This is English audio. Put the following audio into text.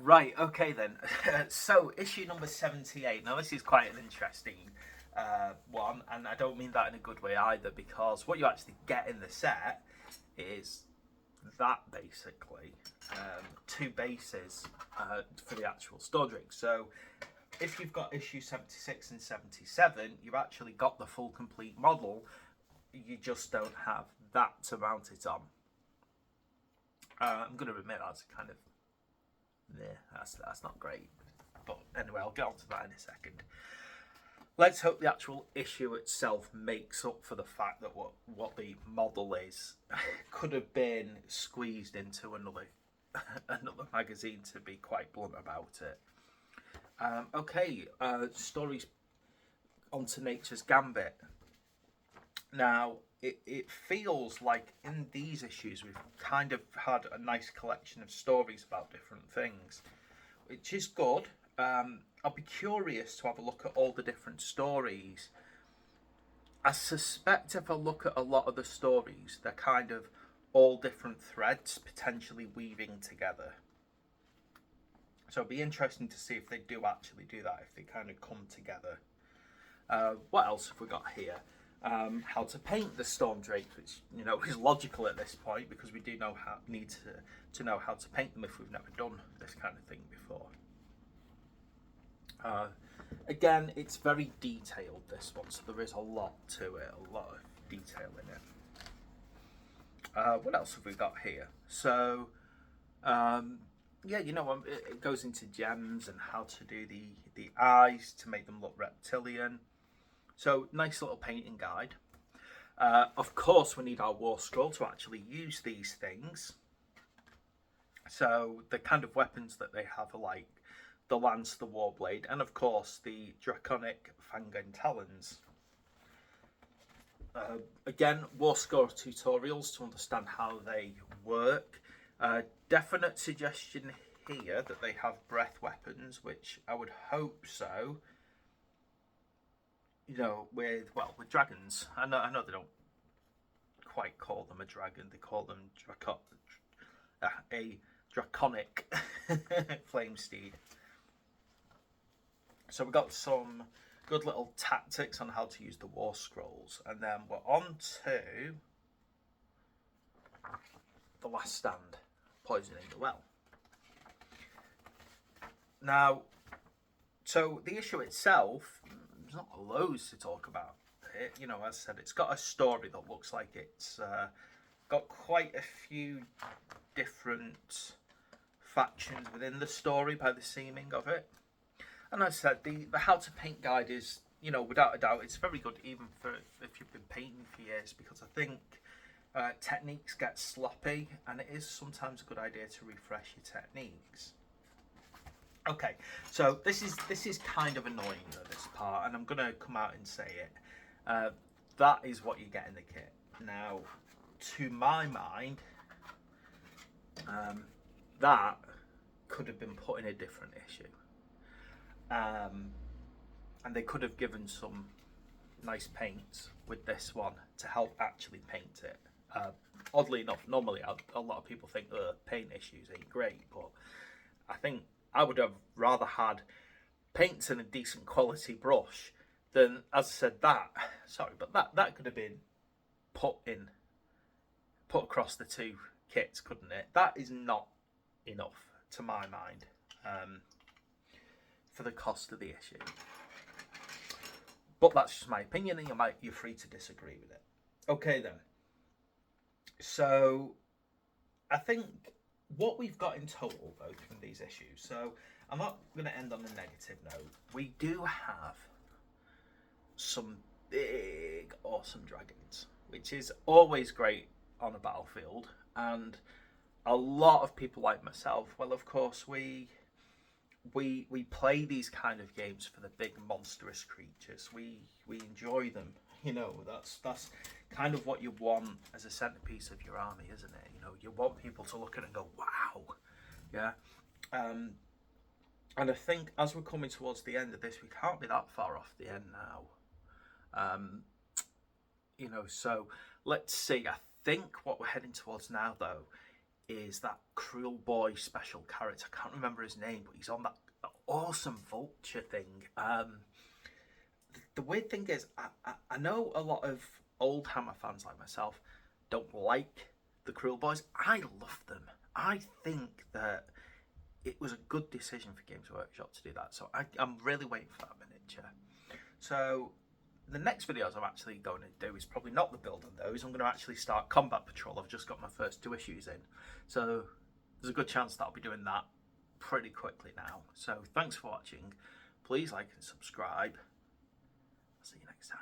Right, okay then. So, issue number 78. Now, this is quite an interesting one, and I don't mean that in a good way either, because what you actually get in the set is that basically two bases for the actual Stormbringer. So, if you've got issue 76 and 77, you've actually got the full complete model, you just don't have that to mount it on. I'm going to admit that's kind of yeah, that's not great. But anyway, I'll get on to that in a second. Let's hope the actual issue itself makes up for the fact that what the model is could have been squeezed into another magazine, to be quite blunt about it. Okay, stories onto Nature's Gambit. Now, it feels like in these issues we've kind of had a nice collection of stories about different things, which is good. I'll be curious to have a look at all the different stories. I suspect if I look at a lot of the stories, they're kind of all different threads potentially weaving together. So it'll be interesting to see if they do actually do that, if they kind of come together. What else have we got here? How to paint the storm drapes, which is logical at this point because we do need to know how to paint them if we've never done this kind of thing before. Again, it's very detailed, this one, so there is a lot to it, a lot of detail in it. What else have we got here? So, yeah, it goes into gems and how to do the eyes to make them look reptilian. So, nice little painting guide. Of course, we need our war scroll to actually use these things. So, the kind of weapons that they have are like the lance, the warblade, and of course the draconic fang and talons. Again, war scroll tutorials to understand how they work. Definite suggestion here that they have breath weapons, which I would hope so. With dragons. I know they don't quite call them a dragon. They call them a draconic flame steed. So we've got some good little tactics on how to use the war scrolls, and then we're on to the last stand, poisoning the well. Now, so the issue itself, there's not loads to talk about it. As I said, it's got a story that looks like it's got quite a few different factions within the story by the seeming of it. And as I said, the how to paint guide is, without a doubt, it's very good even for if you've been painting for years, because I think techniques get sloppy and it is sometimes a good idea to refresh your techniques. Okay, so this is kind of annoying at this part, and I'm going to come out and say it. That is what you get in the kit. Now, to my mind, that could have been put in a different issue. And they could have given some nice paints with this one to help actually paint it. Oddly enough, normally a lot of people think the paint issues ain't great, but I think I would have rather had paints and a decent quality brush than, as I said, that could have been put across the two kits, couldn't it? That is not enough to my mind. For the cost of the issue. But that's just my opinion, and you're free to disagree with it. Okay then. So I think what we've got in total though from these issues, so I'm not going to end on a negative note. We do have some big awesome dragons, which is always great on a battlefield, and a lot of people like myself, well, of course, we play these kind of games for the big monstrous creatures. We enjoy them. That's kind of what you want as a centerpiece of your army, isn't it? You want people to look at it and go, wow. Yeah. And I think as we're coming towards the end of this, we can't be that far off the end now. So let's see. I think what we're heading towards now, though, is that Cruel Boy special character. I can't remember his name, but he's on that awesome vulture thing. The weird thing is, I know a lot of old Hammer fans like myself don't like the Cruel Boys. I love them. I think that it was a good decision for Games Workshop to do that. So I'm really waiting for that miniature. So the next videos I'm actually going to do is probably not the build on those. I'm going to actually start Combat Patrol. I've just got my first 2 issues in. So there's a good chance that I'll be doing that pretty quickly now. So thanks for watching. Please like and subscribe. I'll see you next time.